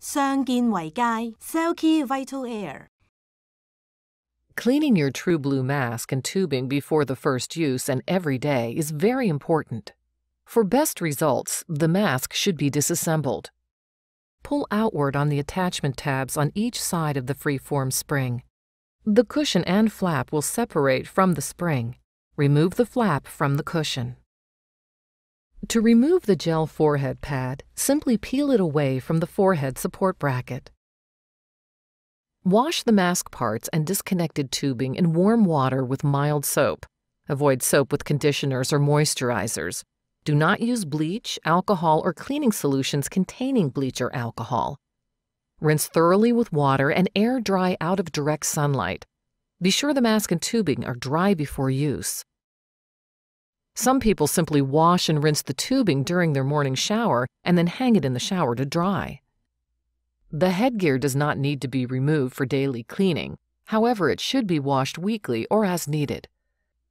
相見為佳 Celki VitalAire. Cleaning your TrueBlue mask and tubing before the first use and every day is very important. For best results, the mask should be disassembled. Pull outward on the attachment tabs on each side of the free-form spring. The cushion and flap will separate from the spring. Remove the flap from the cushion. To remove the gel forehead pad, simply peel it away from the forehead support bracket. Wash the mask parts and disconnected tubing in warm water with mild soap. Avoid soap with conditioners or moisturizers. Do not use bleach, alcohol, or cleaning solutions containing bleach or alcohol. Rinse thoroughly with water and air dry out of direct sunlight. Be sure the mask and tubing are dry before use. Some people simply wash and rinse the tubing during their morning shower and then hang it in the shower to dry. The headgear does not need to be removed for daily cleaning. However, it should be washed weekly or as needed.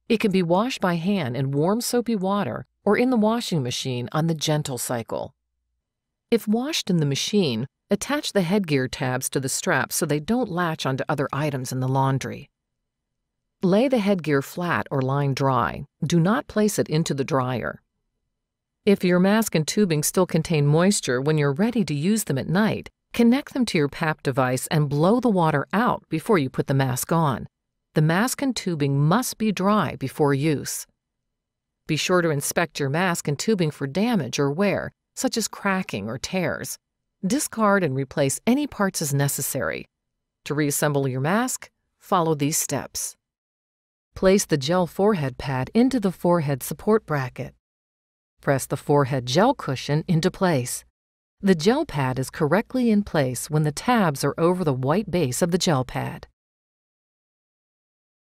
It can be washed by hand in warm soapy water or in the washing machine on the gentle cycle. If washed in the machine, attach the headgear tabs to the straps so they don't latch onto other items in the laundry. Lay the headgear flat or line dry. Do not place it into the dryer. If your mask and tubing still contain moisture when you're ready to use them at night, connect them to your PAP device and blow the water out before you put the mask on. The mask and tubing must be dry before use. Be sure to inspect your mask and tubing for damage or wear, such as cracking or tears. Discard and replace any parts as necessary. To reassemble your mask, follow these steps. Place the gel forehead pad into the forehead support bracket. Press the forehead gel cushion into place. The gel pad is correctly in place when the tabs are over the white base of the gel pad.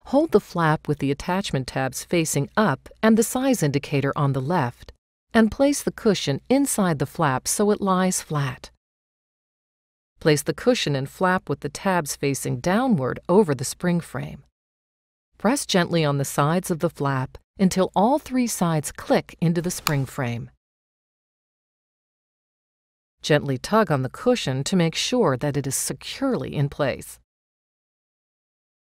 Hold the flap with the attachment tabs facing up and the size indicator on the left, and place the cushion inside the flap so it lies flat. Place the cushion and flap with the tabs facing downward over the spring frame. Press gently on the sides of the flap until all three sides click into the spring frame. Gently tug on the cushion to make sure that it is securely in place.